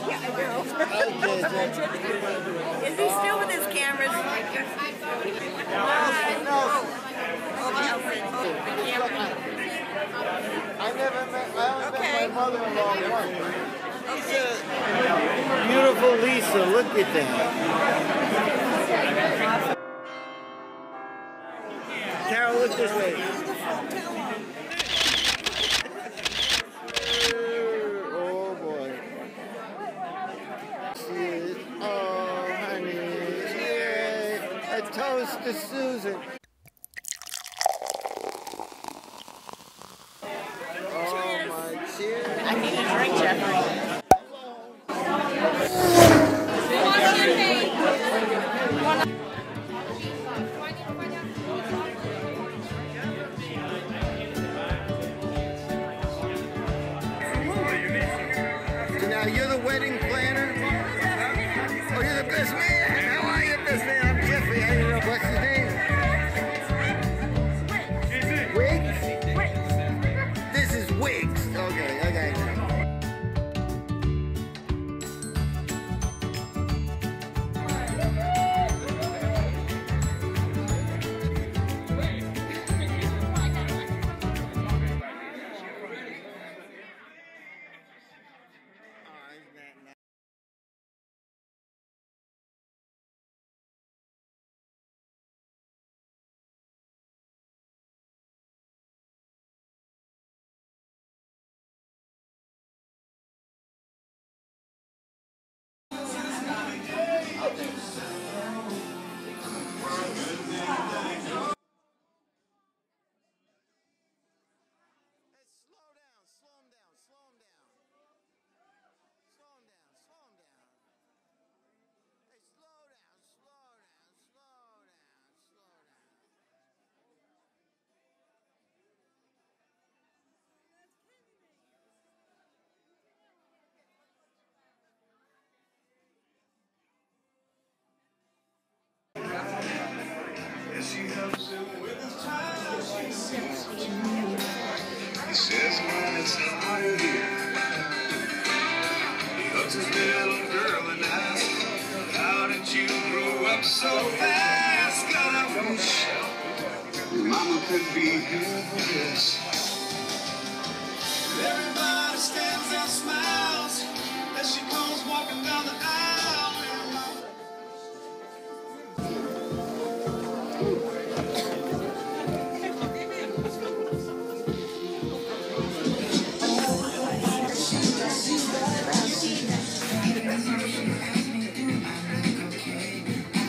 Yeah, I do. Is he still with his cameras? No. I never met, I only met my mother-in-law once. Beautiful Lisa, look at that. Carol, look this way. Oh boy. Oh honey, yay. A toast to Susan. Cheers. I need a drink, Jeffrey. So now you're the wedding planner? Oh, you're the best man. How are you, best man? I'm Jeffrey. How you doing? What's his name? Wiggs? This is Wiggs. Okay. She helps him with his child. He says when it's not here, he hugs his little girl and asks, how did you grow up so fast? God, I wish Mama could be here for this. Everybody stands and smiles as she comes walking down the aisle.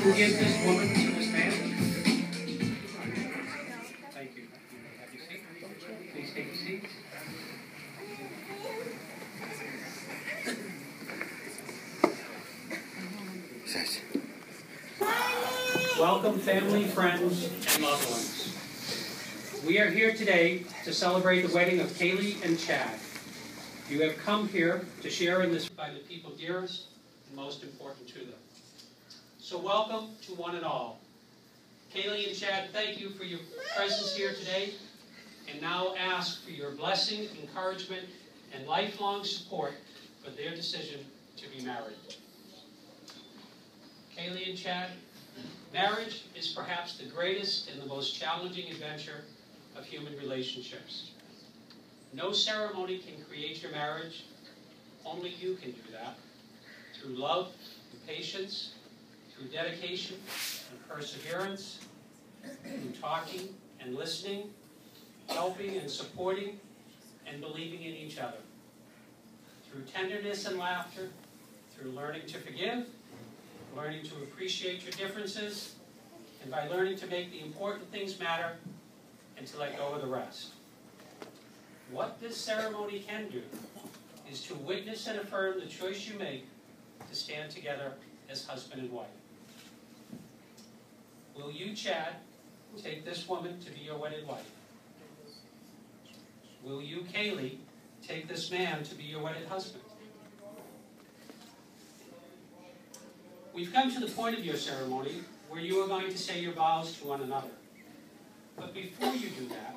Who gives this woman to this man? Thank you. Have your seat. Please take your seats. Welcome, family, friends, and loved ones. We are here today to celebrate the wedding of Kaylee and Chad. You have come here to share in this by the people dearest and most important to them. So welcome to one and all. Kaylee and Chad, thank you for your presence here today, and now ask for your blessing, encouragement, and lifelong support for their decision to be married. Kaylee and Chad, marriage is perhaps the greatest and the most challenging adventure of human relationships. No ceremony can create your marriage. Only you can do that. Through love and patience, through dedication and perseverance, through talking and listening, helping and supporting, and believing in each other. Through tenderness and laughter, through learning to forgive, learning to appreciate your differences, and by learning to make the important things matter and to let go of the rest. What this ceremony can do is to witness and affirm the choice you make to stand together as husband and wife. Will you, Chad, take this woman to be your wedded wife? Will you, Kaylee, take this man to be your wedded husband? We've come to the point of your ceremony where you are going to say your vows to one another. But before you do that,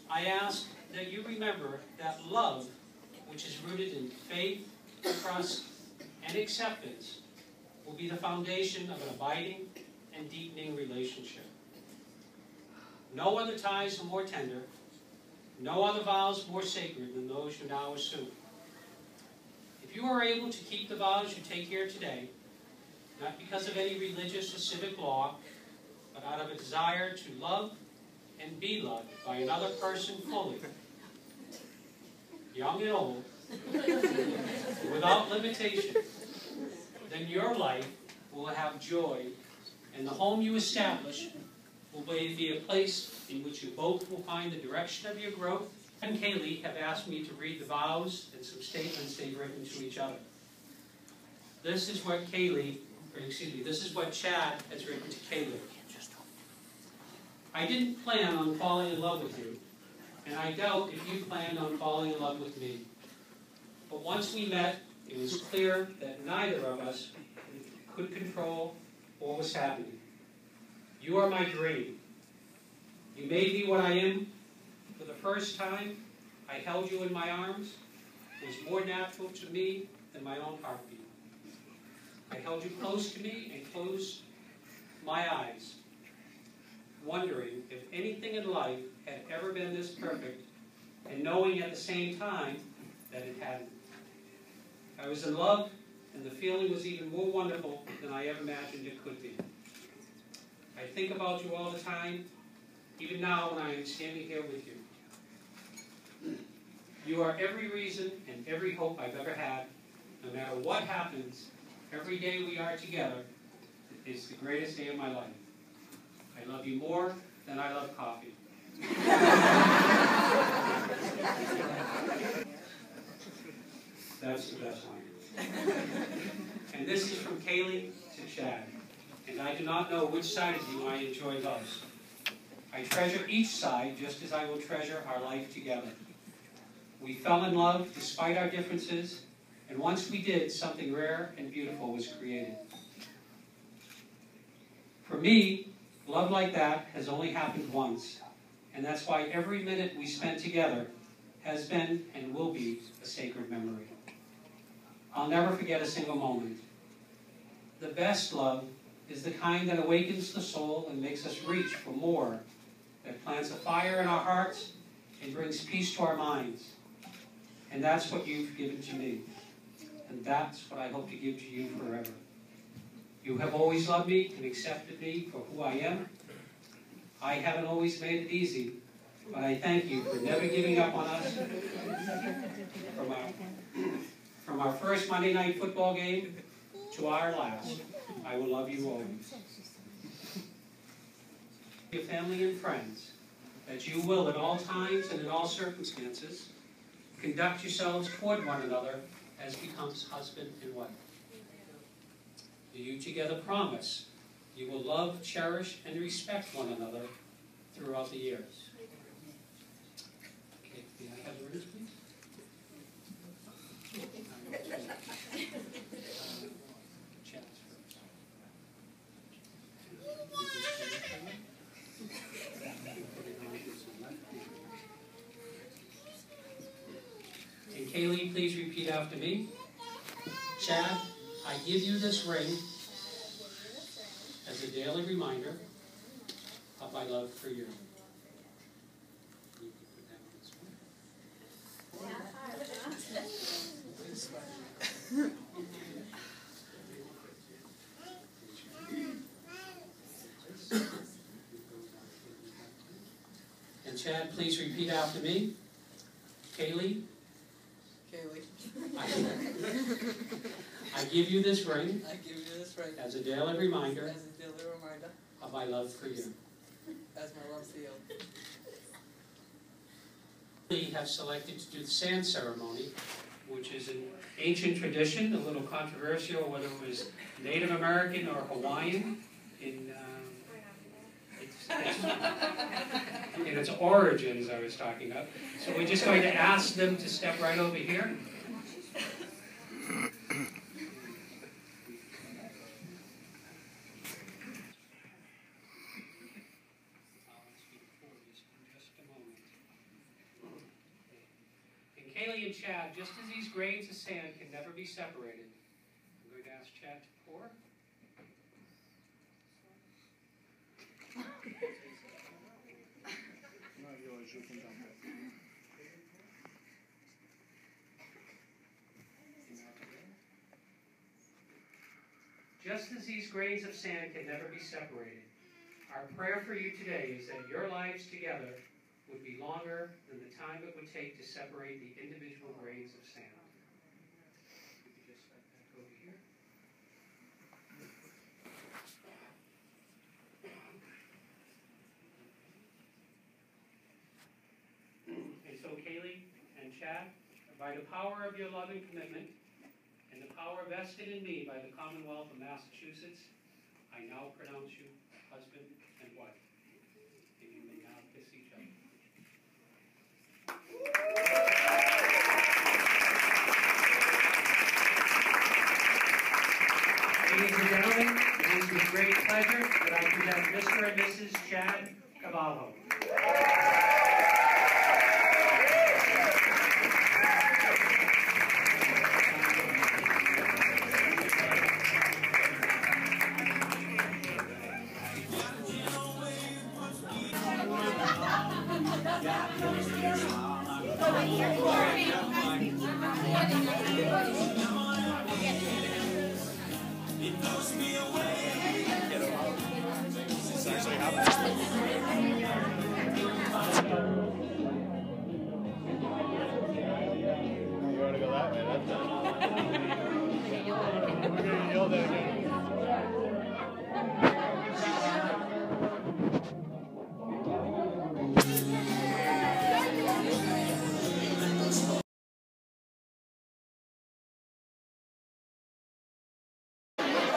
I ask that you remember that love, which is rooted in faith, trust, and acceptance will be the foundation of an abiding and deepening relationship. No other ties are more tender, no other vows more sacred than those you now assume. If you are able to keep the vows you take here today, not because of any religious or civic law, but out of a desire to love and be loved by another person fully, young and old, without limitation, then your life will have joy, and the home you establish will be a place in which you both will find the direction of your growth. And Kaylee have asked me to read the vows and some statements they've written to each other. This is what this is what Chad has written to Kaylee. I didn't plan on falling in love with you, and I doubt if you planned on falling in love with me. But once we met, it was clear that neither of us could control what was happening. You are my dream. You made me what I am. For the first time, I held you in my arms. It was more natural to me than my own heartbeat. I held you close to me and closed my eyes, wondering if anything in life had ever been this perfect, and knowing at the same time that it hadn't. I was in love, and the feeling was even more wonderful than I ever imagined it could be. I think about you all the time, even now when I am standing here with you. You are every reason and every hope I've ever had. No matter what happens, every day we are together is the greatest day of my life. I love you more than I love coffee. That's the best line. And this is from Kaylee to Chad. And I do not know which side of you I enjoy most. I treasure each side just as I will treasure our life together. We fell in love despite our differences, and once we did, something rare and beautiful was created. For me, love like that has only happened once, and that's why every minute we spent together has been and will be a sacred memory. I'll never forget a single moment. The best love is the kind that awakens the soul and makes us reach for more, that plants a fire in our hearts and brings peace to our minds. And that's what you've given to me. And that's what I hope to give to you forever. You have always loved me and accepted me for who I am. I haven't always made it easy, but I thank you for never giving up on us. From our first Monday night football game to our last, I will love you always. Your family and friends, that you will at all times and in all circumstances conduct yourselves toward one another as becomes husband and wife. Do you together promise you will love, cherish, and respect one another throughout the years? Okay, may I have the rings, please? Chad's first. And Kaylee, please repeat after me. Chad, I give you this ring as a daily reminder of my love for you. And Chad, please repeat after me. Kaylee. I give you this ring. I give you this ring as a daily reminder of my love for you. As my love for you. We have selected to do the sand ceremony, which is an ancient tradition, a little controversial whether it was Native American or Hawaiian in its origins, I was talking about. So we're just going to ask them to step right over here. And Kaylee and Chad, just as these grains of sand can never be separated, ask Chad to pour. Not yours, you can dump it. Just as these grains of sand can never be separated, our prayer for you today is that your lives together would be longer than the time it would take to separate the individual grains of sand. We could just let that go here. And so, Kaylee and Chad, by the power of your love and commitment, and the power vested in me by the Commonwealth of Massachusetts, I now pronounce you husband and wife. And you may now kiss each other. Ladies and gentlemen, it is with great pleasure that I present Mr. and Mrs. Chad Cavallo. It blows me away. You want to go that way? That's We're going to yell that again.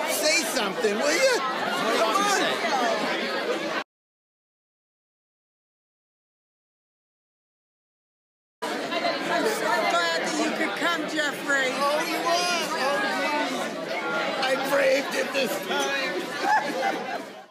Say something, will you? Come on. Glad that you could come, Jeffrey. Oh, you are? Oh, I braved it this time.